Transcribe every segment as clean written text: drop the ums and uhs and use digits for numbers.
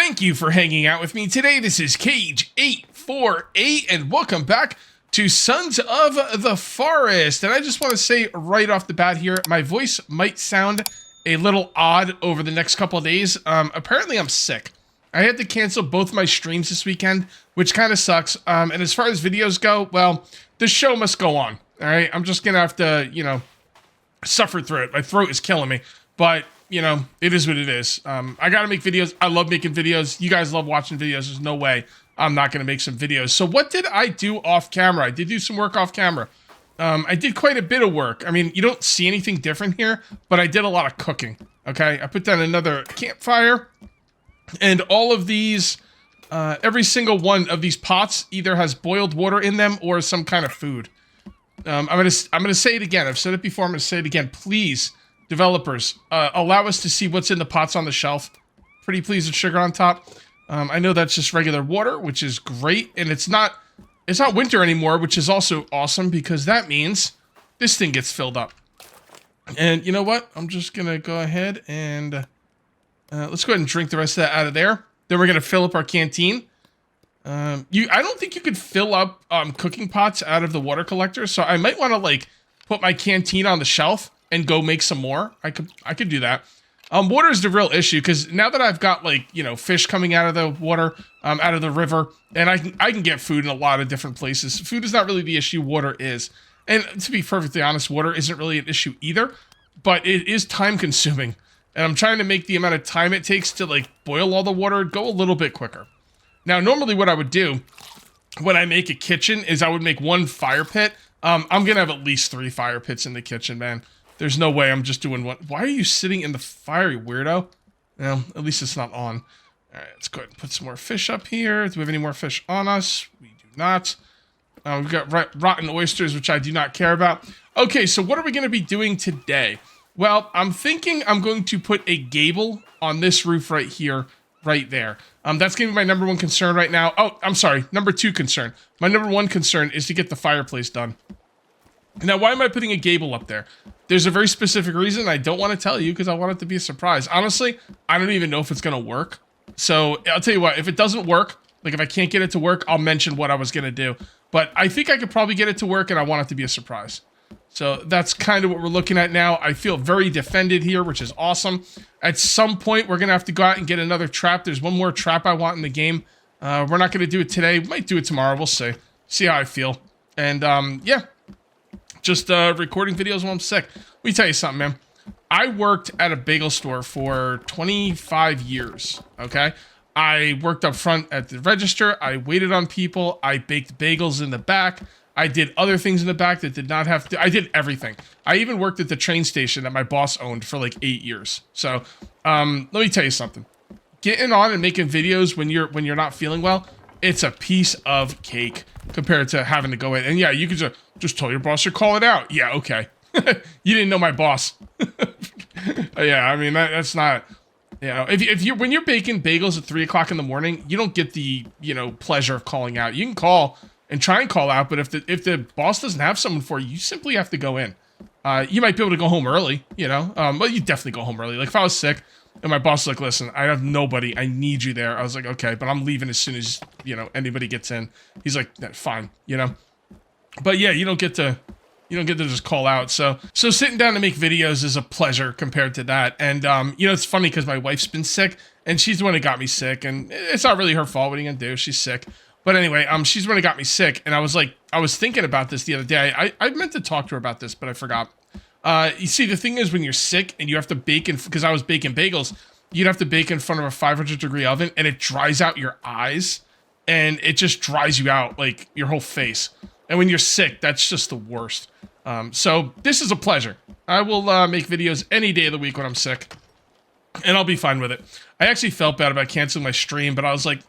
Thank you for hanging out with me today. This is Cage848, and welcome back to Sons of the Forest. And I just want to say right off the bat here, my voice might sound a little odd over the next couple of days. Apparently I'm sick. I had to cancel both my streams this weekend, which kind of sucks. And as far as videos go, well, the show must go on. All right, I'm just gonna have to, suffer through it. My throat is killing me, but it is what it is. I gotta make videos. I love making videos. You guys love watching videos. There's no way I'm not gonna make some videos. So what did I do off camera? I did do some work off camera. I did quite a bit of work. I mean, you don't see anything different here, but I did a lot of cooking. Okay, I put down another campfire, and all of these, every single one of these pots either has boiled water in them or some kind of food. I'm gonna say it again. I've said it before. I'm gonna say it again. Please, developers, allow us to see what's in the pots on the shelf. Pretty please with sugar on top. I know that's just regular water, which is great, and it's not winter anymore, which is also awesome because that means this thing gets filled up. And you know what? I'm just gonna go ahead and let's go ahead and drink the rest of that out of there. Then we're gonna fill up our canteen. I don't think you could fill up cooking pots out of the water collector, so I might want to put my canteen on the shelf and go make some more. I could do that. Water is the real issue because now that I've got fish coming out of the water, out of the river, and I can get food in a lot of different places. Food is not really the issue. Water is, and to be perfectly honest, water isn't really an issue either. But it is time consuming, and I'm trying to make the amount of time it takes to boil all the water go a little bit quicker. Now, normally what I would do when I make a kitchen is I would make one fire pit. I'm going to have at least 3 fire pits in the kitchen, man. There's no way I'm just doing one. Why are you sitting in the fire, you weirdo? Well, at least it's not on. All right, let's go ahead and put some more fish up here. Do we have any more fish on us? We do not. We've got rotten oysters, which I do not care about. Okay, so what are we going to be doing today? Well, I'm thinking I'm going to put a gable on this roof right here. Right there. That's going to be my number one concern right now. Oh, I'm sorry. Number 2 concern. My number 1 concern is to get the fireplace done. Now, why am I putting a gable up there? There's a very specific reason I don't want to tell you because I want it to be a surprise. Honestly, I don't even know if it's going to work. So I'll tell you what, if it doesn't work, if I can't get it to work, I'll mention what I was going to do. But I think I could probably get it to work and I want it to be a surprise. So that's kind of what we're looking at now. I feel very defended here, which is awesome. At some point, we're going to have to go out and get another trap. There's one more trap I want in the game. We're not going to do it today. We might do it tomorrow. We'll see. See how I feel. And, yeah. Just recording videos while I'm sick. Let me tell you something, man. I worked at a bagel store for 25 years, okay? I worked up front at the register. I waited on people. I baked bagels in the back. I did other things in the back that did not have to. I did everything. I even worked at the train station that my boss owned for 8 years. So, let me tell you something. Getting on and making videos when you're not feeling well, it's a piece of cake compared to having to go in. And yeah, you could just tell your boss to call it out. Yeah, okay. You didn't know my boss. Yeah, I mean that's not. When you're baking bagels at 3 o'clock in the morning, you don't get the pleasure of calling out. You can call and try and call out, but if the boss doesn't have someone for you, you simply have to go in. You might be able to go home early, well, you definitely go home early. If I was sick and my boss was like, listen, I have nobody, I need you there. I was like, okay, but I'm leaving as soon as, anybody gets in. He's like, fine, But yeah, you don't get to just call out. So sitting down to make videos is a pleasure compared to that. And, it's funny because my wife's been sick and she's the one that got me sick, and it's not really her fault. What are you gonna do? She's sick. But anyway, she's the one that got me sick, and I was thinking about this the other day. I meant to talk to her about this, but I forgot. You see, the thing is when you're sick and you have to bake because I was baking bagels, you'd have to bake in front of a 500-degree oven, and it dries out your eyes, and it just dries you out, your whole face. And when you're sick, that's just the worst. So this is a pleasure. I will make videos any day of the week when I'm sick, and I'll be fine with it. I actually felt bad about canceling my stream, but I was like,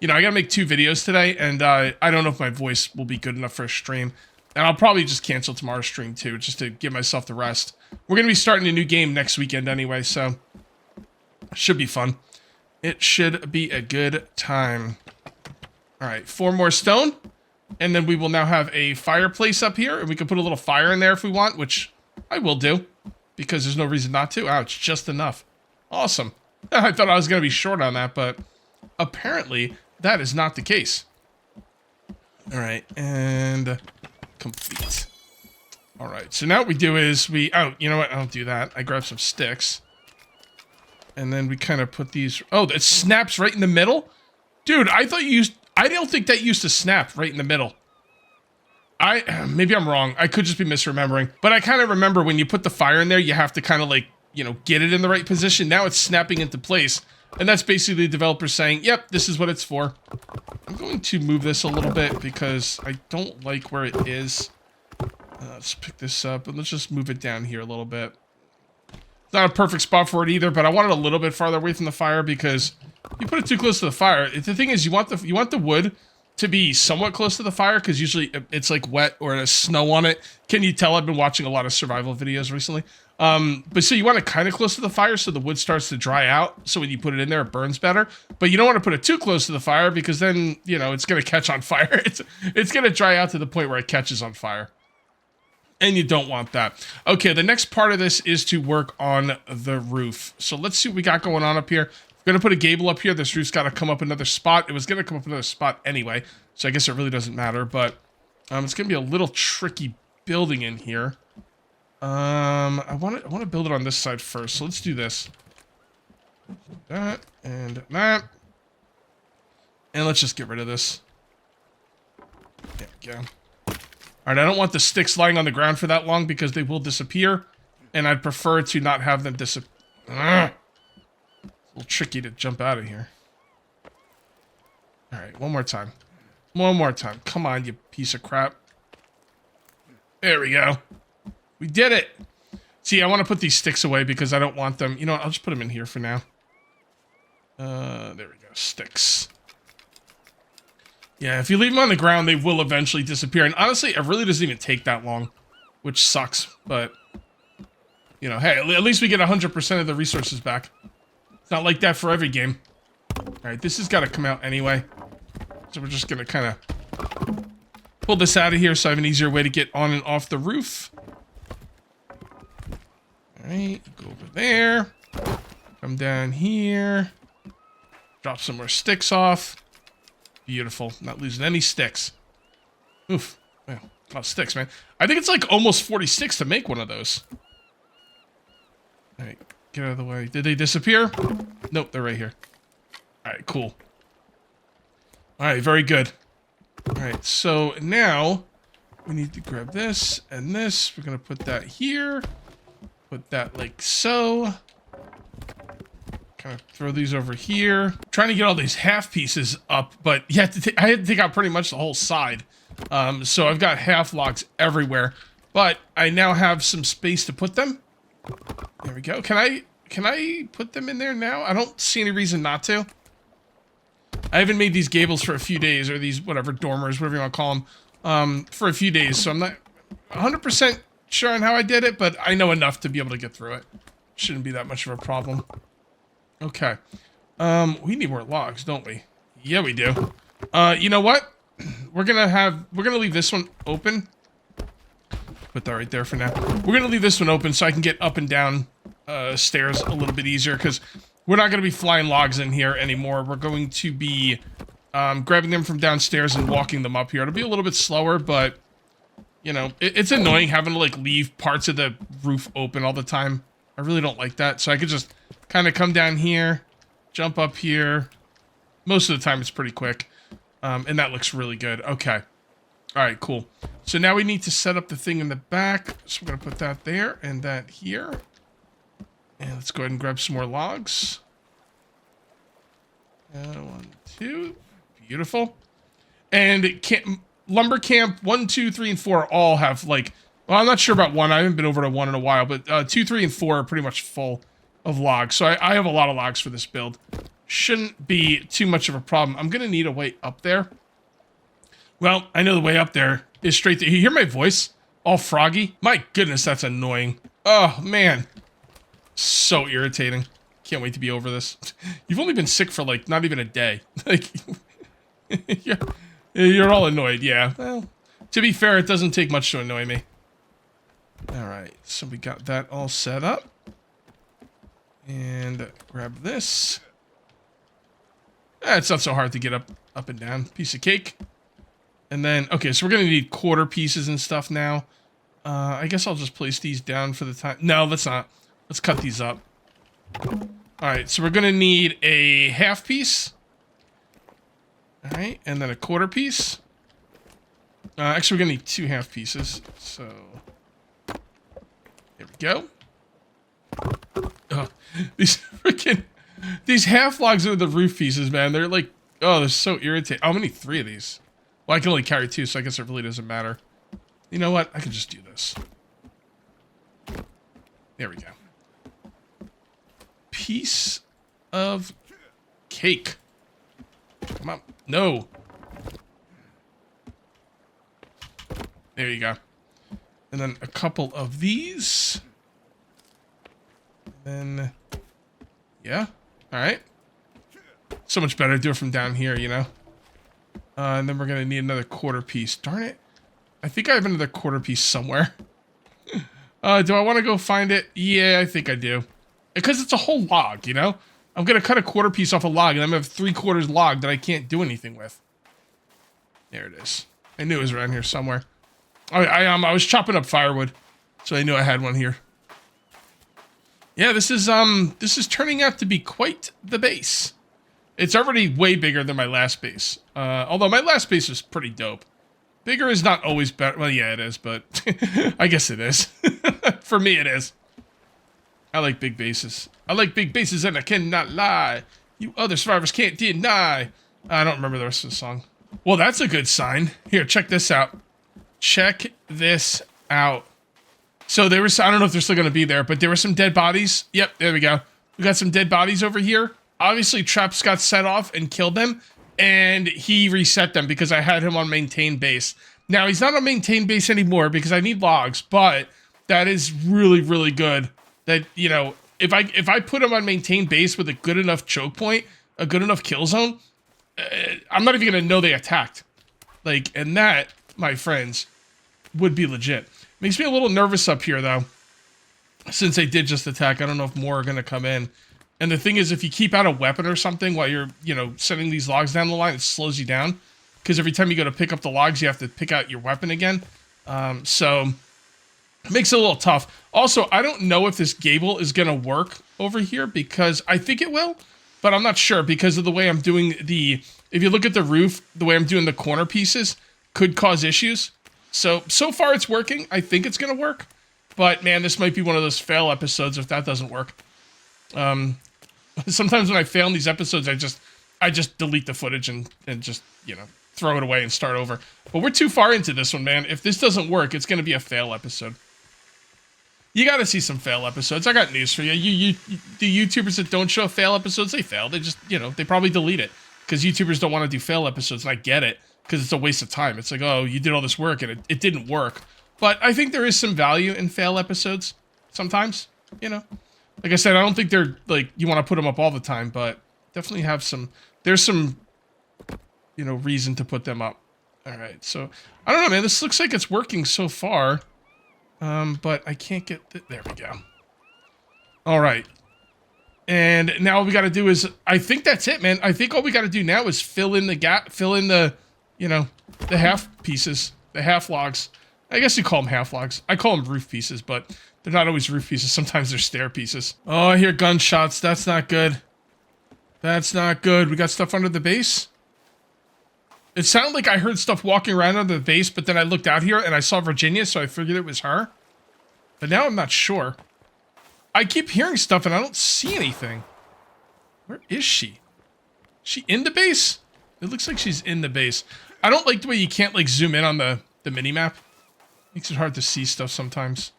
I gotta make 2 videos today, and I don't know if my voice will be good enough for a stream. And I'll probably just cancel tomorrow's stream too, just to give myself the rest. We're gonna be starting a new game next weekend anyway, so it should be fun. It should be a good time. All right, 4 more stone, and then we will now have a fireplace up here, and we can put a little fire in there if we want, which I will do, because there's no reason not to. Oh, it's just enough. Awesome. I thought I was gonna be short on that, but apparently that is not the case. All right, and complete. All right, so now what we do is oh, you know what? I don't do that. I grab some sticks. And then we kind of put these, oh, that snaps right in the middle? Dude, I don't think that used to snap right in the middle. Maybe I'm wrong. I could just be misremembering. But I kind of remember when you put the fire in there, you have to kind of like, you know, get it in the right position. Now it's snapping into place. And that's basically the developer saying, yep, this is what it's for. I'm going to move this a little bit because I don't like where it is. Let's pick this up and let's just move it down here a little bit. It's not a perfect spot for it either, but I want it a little bit farther away from the fire because you put it too close to the fire. The thing is, you want the wood to be somewhat close to the fire because usually it's like wet or there's snow on it. Can you tell I've been watching a lot of survival videos recently? But so you want it kind of close to the fire so the wood starts to dry out. So when you put it in there, it burns better. But you don't want to put it too close to the fire because then, you know, it's going to catch on fire. It's going to dry out to the point where it catches on fire. And you don't want that. Okay, the next part of this is to work on the roof. So let's see what we got going on up here. We're going to put a gable up here. This roof's got to come up another spot. It was going to come up another spot anyway, so I guess it really doesn't matter. But it's going to be a little tricky building in here. I want to build it on this side first. So let's do this. That and that. And let's just get rid of this. There we go. All right, I don't want the sticks lying on the ground for that long because they will disappear, and I'd prefer to not have them disappear. It's a little tricky to jump out of here. All right, one more time. One more time. Come on, you piece of crap. There we go. We did it. See, I want to put these sticks away because I don't want them. You know what? I'll just put them in here for now. There we go. Sticks. Yeah, if you leave them on the ground, they will eventually disappear. And honestly, it really doesn't even take that long, which sucks. But, you know, hey, at least we get 100% of the resources back. It's not like that for every game. All right, this has got to come out anyway. So we're just going to kind of pull this out of here so I have an easier way to get on and off the roof. All right, go over there. Come down here. Drop some more sticks off. Beautiful. Not losing any sticks. Oof. Man, a lot of sticks, man. I think it's like almost 46 to make one of those. All right, get out of the way. Did they disappear? Nope, they're right here. All right, cool. All right, very good. All right, so now we need to grab this and this. We're going to put that here. Put that like so. Kind of throw these over here. Trying to get all these half pieces up, but you have to I had to take out pretty much the whole side. So I've got half logs everywhere, but I now have some space to put them. There we go. Can I put them in there now? I don't see any reason not to. I haven't made these gables for a few days, or these whatever dormers, whatever you want to call them, for a few days. So I'm not 100% sure on how I did it, but I know enough to be able to get through it. Shouldn't be that much of a problem. Okay. We need more logs, don't we? Yeah, we do. You know what? We're gonna leave this one open. Put that right there for now. We're gonna leave this one open so I can get up and down stairs a little bit easier because we're not gonna be flying logs in here anymore. We're going to be grabbing them from downstairs and walking them up here. It'll be a little bit slower, but you know, it's annoying having to like leave parts of the roof open all the time. I really don't like that. So I could just kind of come down here, jump up here. Most of the time it's pretty quick. And that looks really good. Okay. All right, cool. So now we need to set up the thing in the back. So we're going to put that there and that here. And let's go ahead and grab some more logs. 1, 2. Beautiful. And lumber camp 1, 2, 3, and 4 all have like... Well, I'm not sure about 1. I haven't been over to 1 in a while, but 2, 3, and 4 are pretty much full of logs. So I have a lot of logs for this build. Shouldn't be too much of a problem. I'm going to need a way up there. Well, I know the way up there is straight to... You hear my voice? All froggy? My goodness, that's annoying. Oh, man. So irritating. Can't wait to be over this. You've only been sick for, like, not even a day. Like, you're all annoyed, yeah. Well, to be fair, it doesn't take much to annoy me. Alright, so we got that all set up. And grab this. It's not so hard to get up and down. Piece of cake. And then, okay, so we're going to need quarter pieces and stuff now. I guess I'll just place these down for the time. No, let's not. Let's cut these up. All right, so we're going to need a half piece. All right, and then a quarter piece. Actually, we're going to need 2 half pieces. So, there we go. Oh, these half logs are the roof pieces, man. They're like, oh, they're so irritating. I'm going to need 3 of these. Well, I can only carry 2, so I guess it really doesn't matter. You know what? I can just do this. There we go. Piece of cake. Come on. No. There you go. And then a couple of these. And then, yeah. All right. So much better to do it from down here, you know? And then we're going to need another quarter piece. Darn it. I think I have another quarter piece somewhere. Do I want to go find it? Yeah, I think I do. Because it's a whole log, you know? I'm going to cut a quarter piece off a log, and I'm going to have 3/4 log that I can't do anything with. There it is. I knew it was around here somewhere. I was chopping up firewood, so I knew I had one here. Yeah, this is turning out to be quite the base. It's already way bigger than my last base. Although my last base was pretty dope. Bigger is not always better. Well, yeah, it is, but I guess it is. For me, it is. I like big bases. I like big bases, and I cannot lie. You other survivors can't deny. I don't remember the rest of the song. Well, that's a good sign. Here, check this out. Check this out. So there was, I don't know if they're still going to be there, but there were some dead bodies. Yep, there we go. We got some dead bodies over here. Obviously, traps got set off and killed them, and he reset them because I had him on maintain base. Now, he's not on maintain base anymore because I need logs, but that is really, really good. That, you know, if I put him on maintain base with a good enough choke point, a good enough kill zone, I'm not even going to know they attacked. Like, and that, my friends, would be legit. Makes me a little nervous up here, though. Since they did just attack, I don't know if more are going to come in. And the thing is, if you keep out a weapon or something while you're, you know, sending these logs down the line, it slows you down. Because every time you go to pick up the logs, you have to pick out your weapon again. So, it makes it a little tough. Also, I don't know if this gable is going to work over here, because I think it will. But I'm not sure, because of the way I'm doing the... If you look at the roof, the way I'm doing the corner pieces could cause issues. So far it's working. I think it's going to work. But, man, this might be one of those fail episodes if that doesn't work. Sometimes when I fail in these episodes, I just delete the footage and just, you know, throw it away and start over. But we're too far into this one, man. If this doesn't work, it's going to be a fail episode. You got to see some fail episodes. I got news for you. The YouTubers that don't show fail episodes, they fail. They just, you know, they probably delete it. Because YouTubers don't want to do fail episodes, and I get it. Because it's a waste of time. It's like, oh, you did all this work, and it didn't work. But I think there is some value in fail episodes. Sometimes, you know. Like I said, I don't think they're, like, you want to put them up all the time, but definitely have some, there's some, you know, reason to put them up. All right, so, I don't know, man, this looks like it's working so far, but I can't get, there we go. All right, and now all we got to do is, I think that's it, man. I think all we got to do now is fill in the gap, fill in the, you know, the half pieces, the half logs. I guess you call them half logs. I call them roof pieces, but they're not always roof pieces. Sometimes they're stair pieces. Oh, I hear gunshots. That's not good. That's not good. We got stuff under the base. It sounded like I heard stuff walking around under the base, but then I looked out here and I saw Virginia, so I figured it was her. But now I'm not sure. I keep hearing stuff and I don't see anything. Where is she? Is she in the base? It looks like she's in the base. I don't like the way you can't, like, zoom in on the mini-map. Makes it hard to see stuff sometimes.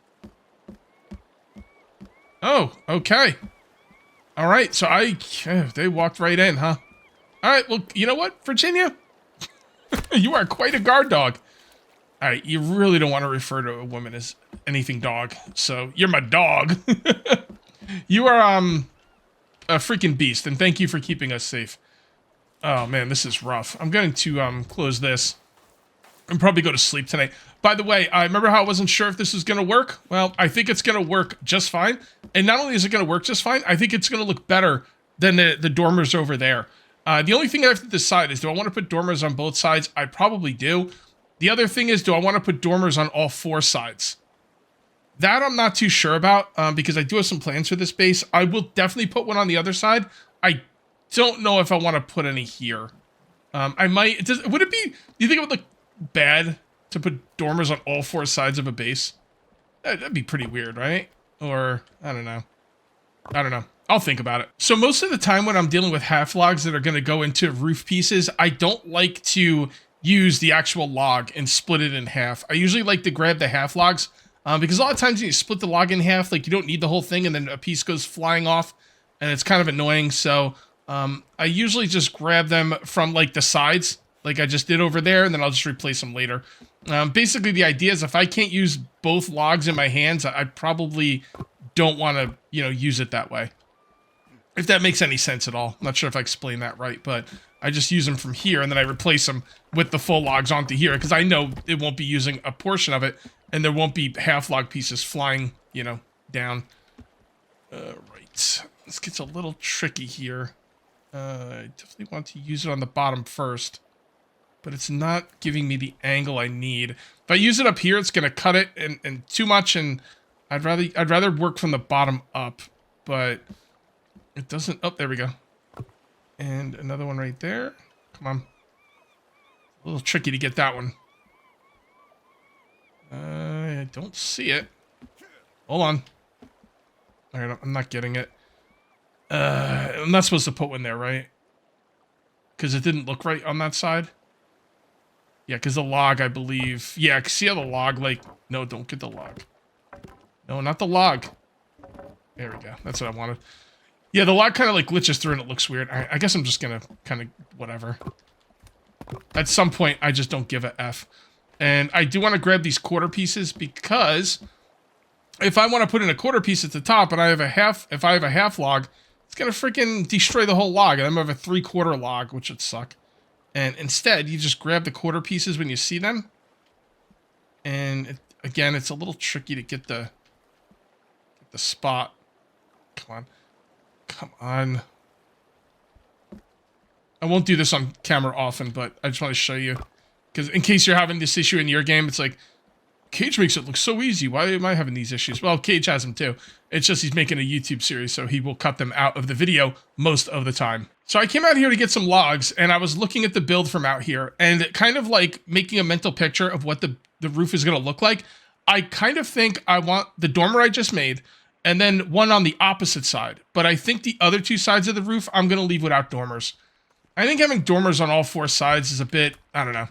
Oh, okay. All right, so they walked right in, huh? All right, well, you know what, Virginia? You are quite a guard dog. All right, you really don't want to refer to a woman as anything dog, so you're my dog. You are, a freaking beast, and thank you for keeping us safe. Oh, man, this is rough. I'm going to, close this and probably go to sleep tonight. By the way, I remember how I wasn't sure if this was going to work? Well, I think it's going to work just fine. And not only is it going to work just fine, I think it's going to look better than the dormers over there. The only thing I have to decide is, do I want to put dormers on both sides? I probably do. The other thing is, do I want to put dormers on all 4 sides? That I'm not too sure about, because I do have some plans for this base. I will definitely put one on the other side. I don't know if I want to put any here. I might. Would it be? Do you think it would look bad to put dormers on all 4 sides of a base? That'd be pretty weird, right? Or I don't know. I don't know. I'll think about it. So most of the time when I'm dealing with half logs that are going to go into roof pieces, I don't like to use the actual log and split it in half. I usually like to grab the half logs because a lot of times you split the log in half, like you don't need the whole thing, and then a piece goes flying off, and it's kind of annoying. So I usually just grab them from like the sides, like I just did over there, and then I'll just replace them later. Basically, the idea is if I can't use both logs in my hands, I probably don't want to, use it that way. If that makes any sense at all. I'm not sure if I explained that right, but I just use them from here, and then I replace them with the full logs onto here, because I know it won't be using a portion of it, and there won't be half log pieces flying, down. Right. This gets a little tricky here. I definitely want to use it on the bottom first, but it's not giving me the angle I need. If I use it up here, it's going to cut it and too much, and I'd rather work from the bottom up, but it doesn't. Oh, there we go. And another one right there. Come on. A little tricky to get that one. I don't see it. Hold on. All right, I'm not getting it. I'm not supposed to put one there, right? Because it didn't look right on that side. Yeah, because the log, I believe. Yeah, see how the log, like... No, don't get the log. No, not the log. There we go. That's what I wanted. Yeah, the log kind of like glitches through and it looks weird. I guess I'm just going to kind of whatever. At some point, I just don't give a F. And I do want to grab these quarter pieces because if I want to put in a quarter piece at the top and I have a half, if I have a half log, it's going to freaking destroy the whole log. And I'm going to have a 3/4 log, which would suck. And instead, you just grab the quarter pieces when you see them. And again, it's a little tricky to get the spot. Come on. Come on. I won't do this on camera often, but I just want to show you. Because in case you're having this issue in your game, it's like, Cage makes it look so easy. Why am I having these issues? Well, Cage has them too. It's just he's making a YouTube series, so he will cut them out of the video most of the time. So I came out here to get some logs, and I was looking at the build from out here, and kind of like making a mental picture of what the roof is going to look like. I kind of think I want the dormer I just made, and then one on the opposite side. But I think the other 2 sides of the roof, I'm going to leave without dormers. I think having dormers on all 4 sides is a bit, I don't know.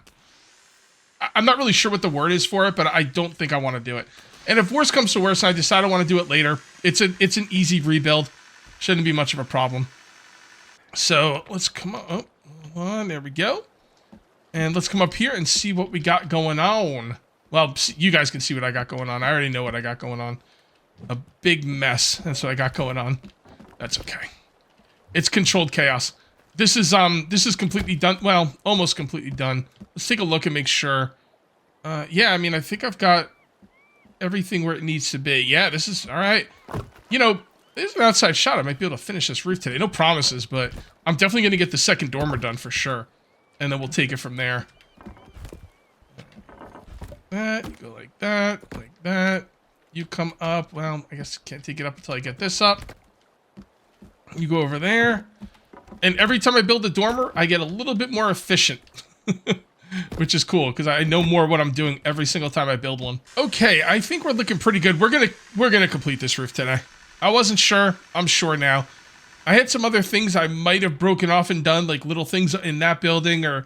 I'm not really sure what the word is for it, but I don't think I want to do it. And if worse comes to worse and I decide I want to do it later, it's an easy rebuild. Shouldn't be much of a problem. So let's come up. Oh, hold on, there we go. And let's come up here and see what we got going on. Well, you guys can see what I got going on. I already know what I got going on. A big mess. That's what I got going on. That's okay. It's controlled chaos. This is completely done. Well, almost completely done. Let's take a look and make sure. Yeah, I mean, I think I've got everything where it needs to be. Yeah, this is all right. There's an outside shot. I might be able to finish this roof today. No promises, but I'm definitely going to get the second dormer done for sure. And then we'll take it from there. That, you go like that. You come up. Well, I guess I can't take it up until I get this up. You go over there. And every time I build a dormer, I get a little bit more efficient. Which is cool, because I know more what I'm doing every single time I build one. Okay, I think we're looking pretty good. We're gonna complete this roof today. I wasn't sure. I'm sure now. I had some other things I might have broken off and done, like little things in that building or,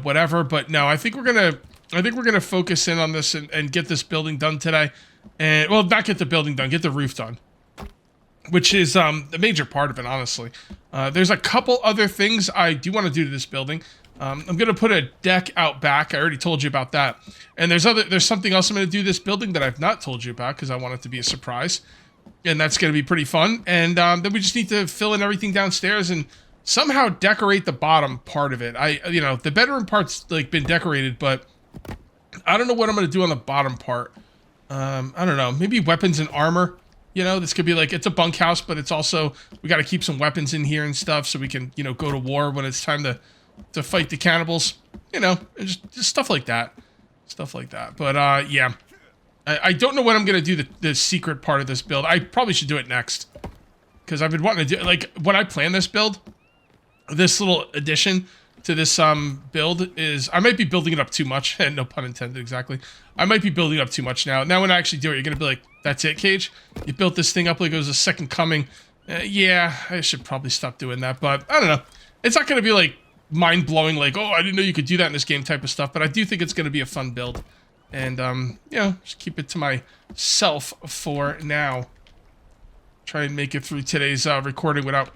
whatever. But no, I think we're gonna focus in on this and get this building done today. And, well, not get the building done, get the roof done. Which is the major part of it, honestly. There's a couple other things I do want to do to this building. I'm going to put a deck out back. I already told you about that. And there's something else I'm going to do to this building that I've not told you about because I want it to be a surprise. And that's going to be pretty fun. And then we just need to fill in everything downstairs and somehow decorate the bottom part of it. The bedroom part's like been decorated, but I don't know what I'm going to do on the bottom part. I don't know. Maybe weapons and armor. You know, this could be like, it's a bunkhouse, but it's also, we got to keep some weapons in here and stuff so we can, you know, go to war when it's time to fight the cannibals. You know, just stuff like that. Stuff like that. But, yeah. I don't know when I'm going to do the secret part of this build. I probably should do it next. Because I've been wanting to do, like, when I plan this build, this little addition to this build is, I might be building it up too much. No pun intended, exactly. I might be building it up too much now. Now when I actually do it, you're going to be like, that's it, Cage? You built this thing up like it was a second coming. Yeah, I should probably stop doing that, but I don't know. It's not going to be like mind-blowing, like, oh, I didn't know you could do that in this game type of stuff, but I do think it's going to be a fun build. And, you know, just keep it to myself for now. Try and make it through today's recording without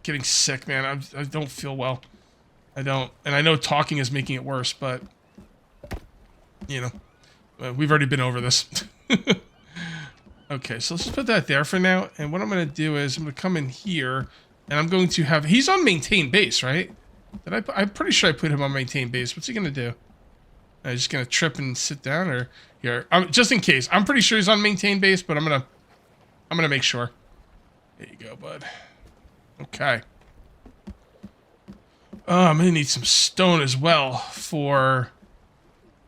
getting sick, man. I don't feel well. I don't. And I know talking is making it worse, but, you know, we've already been over this. Okay, so let's just put that there for now. And what I'm going to do is I'm going to come in here, and I'm going to have... He's on maintain base, right? I'm pretty sure I put him on maintain base. What's he going to do? He's just going to trip and sit down, or... Here, just in case. I'm pretty sure he's on maintain base, but I'm going to make sure. There you go, bud. Okay. I'm going to need some stone as well for...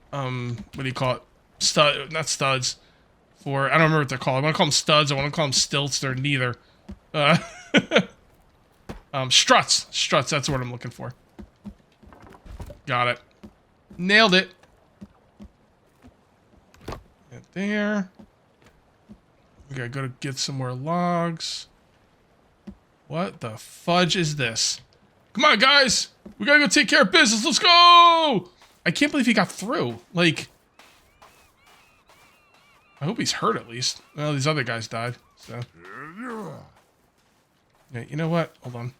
what do you call it? Not studs. For, I don't remember what they're called. I want to call them studs. I want to call them stilts. They're neither. Struts. Struts, that's what I'm looking for. Got it. Nailed it. Right there. We gotta go to get some more logs. What the fudge is this? Come on, guys! We gotta go take care of business. Let's go! I can't believe he got through. Like... I hope he's hurt at least. Well, these other guys died, so. Yeah, you know what? Hold on.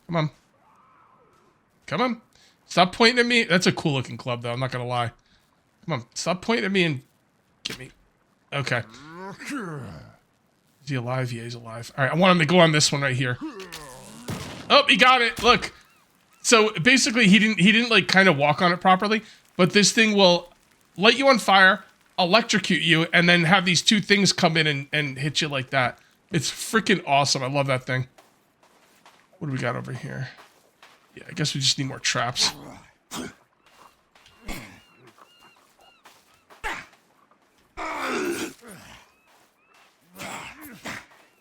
Come on. Come on. Stop pointing at me. That's a cool looking club, though. I'm not going to lie. Come on. Stop pointing at me and get me. Okay. Is he alive? Yeah, he's alive. All right, I want him to go on this one right here. Oh, he got it. Look. So basically, he didn't like kind of walk on it properly, but this thing will light you on fire, electrocute you, and then have these two things come in and hit you like that. It's freaking awesome. I love that thing. What do we got over here? Yeah, I guess we just need more traps.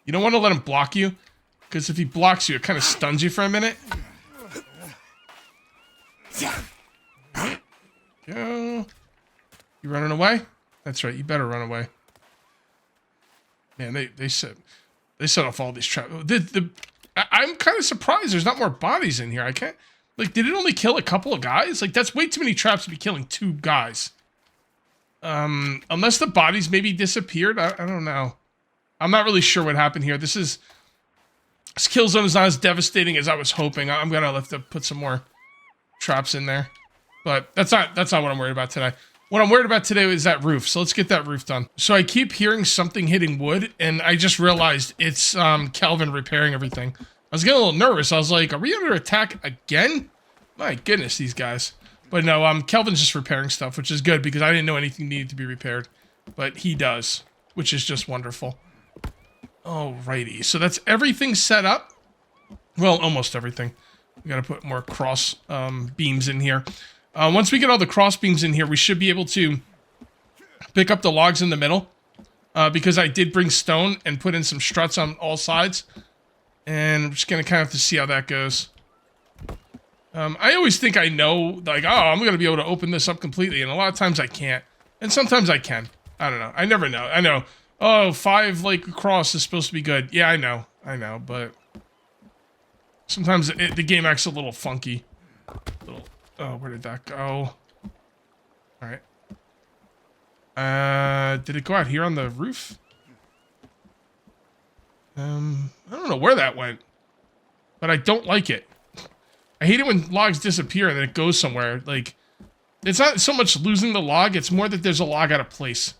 You don't want to let him block you, because if he blocks you, it kind of stuns you for a minute. Go. You running away? That's right. You better run away. Man, they set off all these traps. I'm kind of surprised there's not more bodies in here. I can't... Like, did it only kill a couple of guys? Like, that's way too many traps to be killing 2 guys. Unless the bodies maybe disappeared. I don't know. I'm not really sure what happened here. This kill zone is not as devastating as I was hoping. I'm gonna have to put some more traps in there. But that's not what I'm worried about today. What I'm worried about today is that roof, so let's get that roof done. So I keep hearing something hitting wood, and I just realized it's Calvin repairing everything. I was getting a little nervous. I was like, are we under attack again? My goodness, these guys. But no, Calvin's just repairing stuff, which is good, because I didn't know anything needed to be repaired. But he does, which is just wonderful. Alrighty, so that's everything set up. Well, almost everything. We gotta put more cross beams in here. Once we get all the cross beams in here, we should be able to pick up the logs in the middle. Because I did bring stone and put in some struts on all sides. And I'm just going to kind of have to see how that goes. I always think I know, like, oh, I'm going to be able to open this up completely. And a lot of times I can't. And sometimes I can. I don't know. I never know. I know. Oh, 5 like across is supposed to be good. Yeah, I know. But sometimes the game acts a little funky. Oh, where did that go? Alright. Did it go out here on the roof? I don't know where that went. But I don't like it. I hate it when logs disappear and then it goes somewhere. Like, it's not so much losing the log, it's more that there's a log out of place.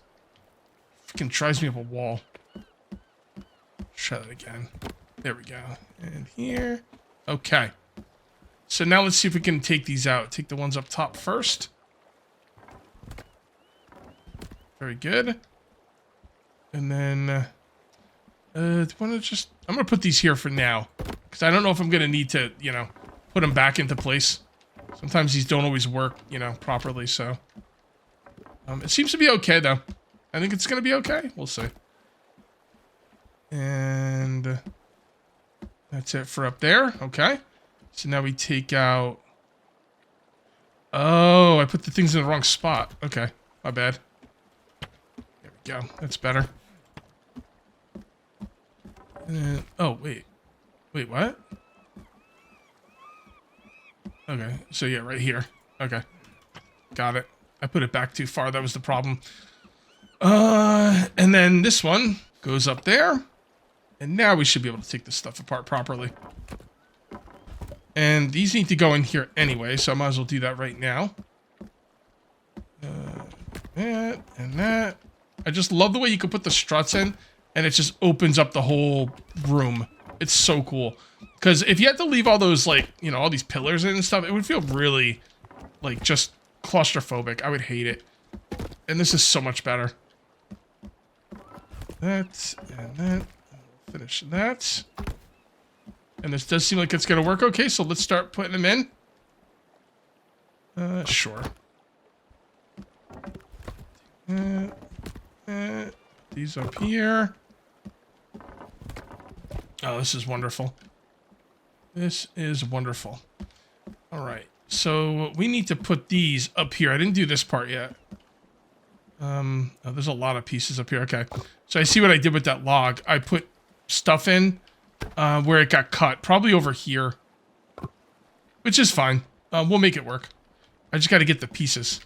Fucking drives me up a wall. Try that again. There we go. And here. Okay. So now let's see if we can take these out. Take the ones up top first. Very good. And then, I'm going to put these here for now. Because I don't know if I'm going to need to, you know, put them back into place. Sometimes these don't always work, you know, properly, so. It seems to be okay, though. I think it's going to be okay. We'll see. And that's it for up there. Okay. So now we take out... Oh, I put the things in the wrong spot. Okay. My bad. There we go. That's better. And then, oh, wait. Wait, what? Okay. So, yeah, right here. Okay. Got it. I put it back too far. That was the problem. And then this one goes up there. And now we should be able to take this stuff apart properly. And these need to go in here anyway, so I might as well do that right now. That and that. I just love the way you can put the struts in, and it just opens up the whole room. It's so cool. Because if you had to leave all those, like, you know, all these pillars in and stuff, it would feel really, like, just claustrophobic. I would hate it. And this is so much better. That and that. Finish that. And this does seem like it's going to work okay, so let's start putting them in. Sure. These up here. Oh, this is wonderful. This is wonderful. All right. So we need to put these up here. I didn't do this part yet. Oh, there's a lot of pieces up here. Okay. So I see what I did with that log. I put stuff in where it got cut. Probably over here. Which is fine. We'll make it work. I just got to get the pieces.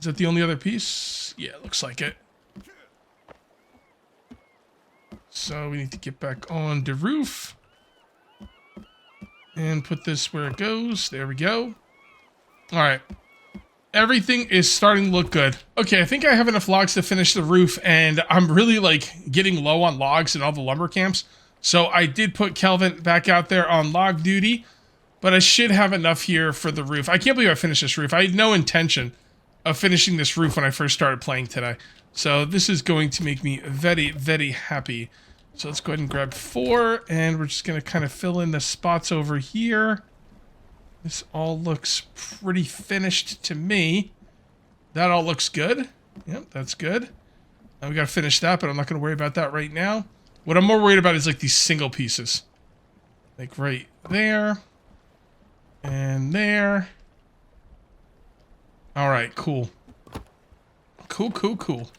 Is that the only other piece? Yeah, it looks like it. So we need to get back on the roof. And put this where it goes. There we go. Alright. Everything is starting to look good. Okay, I think I have enough logs to finish the roof, and I'm really, like, getting low on logs in all the lumber camps. So I did put Kelvin back out there on log duty, but I should have enough here for the roof. I can't believe I finished this roof. I had no intention of finishing this roof when I first started playing today. So this is going to make me very, very happy. So let's go ahead and grab 4, and we're just going to kind of fill in the spots over here. This all looks pretty finished to me. That all looks good. Yep, that's good. Now we got to finish that, but I'm not going to worry about that right now. What I'm more worried about is like these single pieces. Like right there. And there. All right, cool. Cool, cool, cool.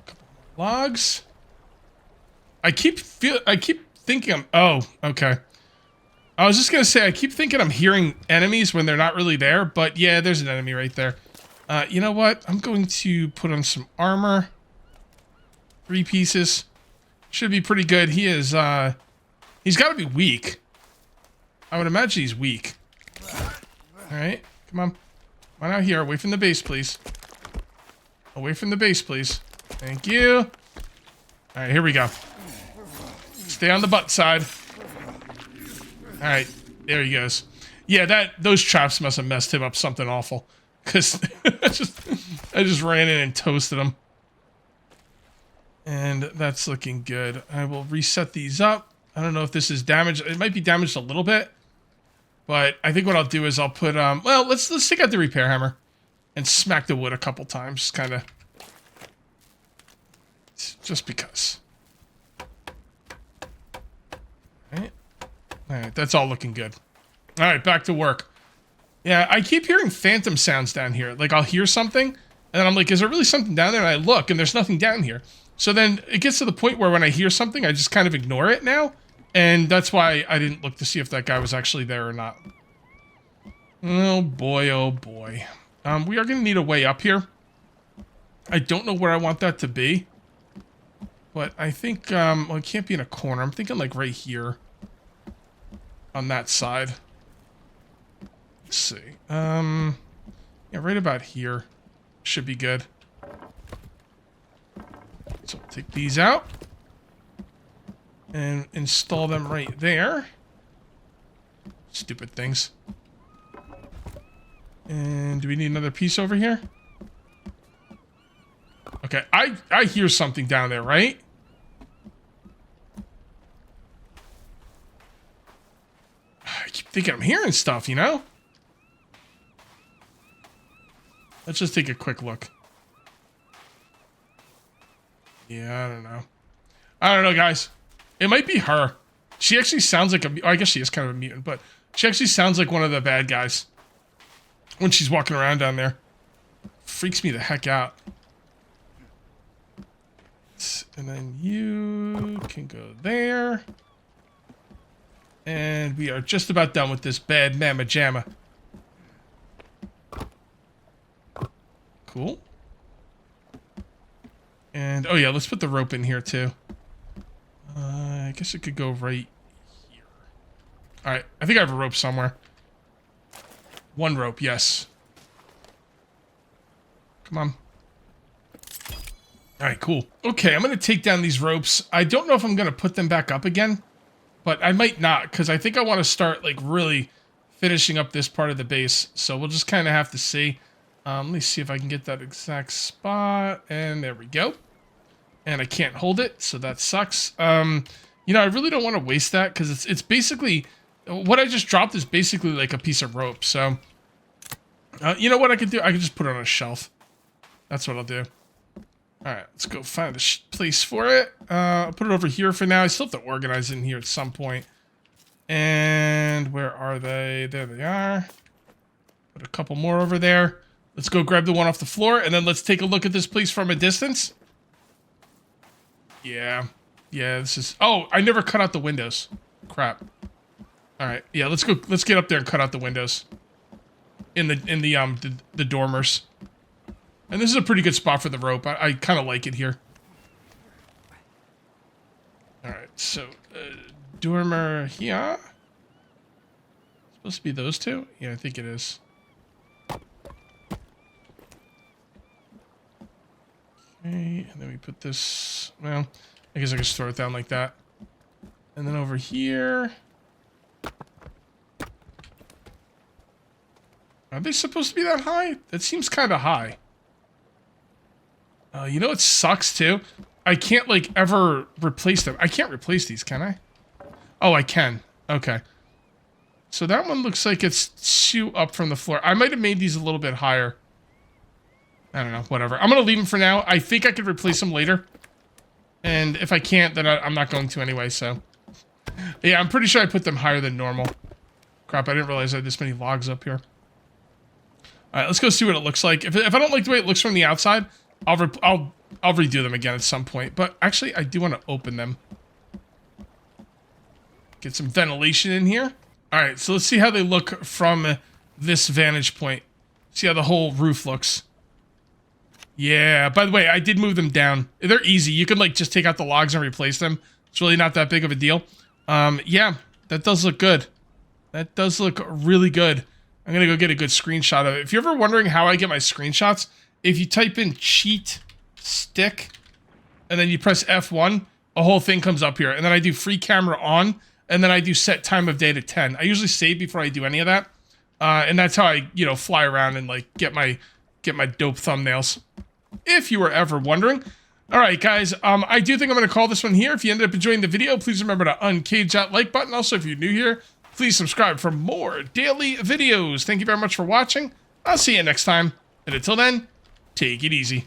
Couple more logs. I keep thinking I'm... Oh, okay. I was just going to say, I keep thinking I'm hearing enemies when they're not really there, but yeah, there's an enemy right there. You know what? I'm going to put on some armor. 3 pieces. Should be pretty good. He is, he's got to be weak. I would imagine he's weak. Alright, come on. Come on out here, away from the base, please. Away from the base, please. Thank you. Alright, here we go. Stay on the butt side. Alright, there he goes. Yeah, those traps must have messed him up something awful. Because I just ran in and toasted him. And that's looking good. I will reset these up. I don't know if this is damaged. It might be damaged a little bit. But I think what I'll do is I'll put, well, let's take out the repair hammer. And smack the wood a couple times, kind of. Just because. Alright. Alright, that's all looking good. Alright, back to work. Yeah, I keep hearing phantom sounds down here. Like, I'll hear something, and then I'm like, is there really something down there? And I look, and there's nothing down here. So then it gets to the point where when I hear something, I just kind of ignore it now. And that's why I didn't look to see if that guy was actually there or not. Oh boy, oh boy. We are going to need a way up here. I don't know where I want that to be. But I think, well, it can't be in a corner. I'm thinking like right here. On that side. Let's see. Yeah, right about here. Should be good. So we'll take these out. And install them right there. Stupid things. And do we need another piece over here? Okay. Okay, I hear something down there, right? I keep thinking I'm hearing stuff, you know? Let's just take a quick look. Yeah, I don't know. I don't know, guys. It might be her. She actually sounds like I guess she is kind of a mutant, but she actually sounds like one of the bad guys when she's walking around down there. Freaks me the heck out. And then you can go there. And we are just about done with this bad mamma jamma. Cool. And, oh yeah, let's put the rope in here too. I guess it could go right here. Alright, I think I have a rope somewhere. One rope, yes. Come on. Alright, cool. Okay, I'm going to take down these ropes. I don't know if I'm going to put them back up again. But I might not, because I think I want to start, like, really finishing up this part of the base. So we'll just kind of have to see. Let me see if I can get that exact spot. And there we go. And I can't hold it, so that sucks. You know, I really don't want to waste that, because it's basically... What I just dropped is basically like a piece of rope, so... you know what I could do? I could just put it on a shelf. That's what I'll do. Alright, let's go find a place for it. I'll put it over here for now. I still have to organize it in here at some point. And where are they? There they are. Put a couple more over there. Let's go grab the one off the floor, and then let's take a look at this place from a distance. Yeah. Yeah, this is... Oh, I never cut out the windows. Crap. Alright, yeah, let's go. Let's get up there and cut out the windows. In the dormers. And this is a pretty good spot for the rope. I kind of like it here. Alright, so, dormer here. Supposed to be those two? Yeah, I think it is. Okay, and then we put this... Well, I guess I can just throw it down like that. And then over here... Are they supposed to be that high? That seems kind of high. You know what sucks too? I can't like ever replace them. I can't replace these, can I? Oh, I can. Okay. So that one looks like it's 2 up from the floor. I might have made these a little bit higher. I don't know. Whatever. I'm going to leave them for now. I think I could replace them later. And if I can't, then I'm not going to anyway, so. Yeah, I'm pretty sure I put them higher than normal. Crap, I didn't realize I had this many logs up here. Alright, let's go see what it looks like. If I don't like the way it looks from the outside, I'll redo them again at some point. But actually, I do want to open them. Get some ventilation in here. Alright, so let's see how they look from this vantage point. See how the whole roof looks. Yeah, by the way, I did move them down. They're easy. You can like just take out the logs and replace them. It's really not that big of a deal. Yeah, that does look good. That does look really good. I'm going to go get a good screenshot of it. If you're ever wondering how I get my screenshots, if you type in cheat stick and then you press F1, a whole thing comes up here. And then I do free camera on, and then I do set time of day to 10. I usually save before I do any of that. And that's how I, you know, fly around and like get my dope thumbnails. If you were ever wondering. All right, guys, I do think I'm going to call this one here. If you ended up enjoying the video, please remember to uncage that like button. Also, if you're new here, please subscribe for more daily videos. Thank you very much for watching. I'll see you next time. And until then, take it easy.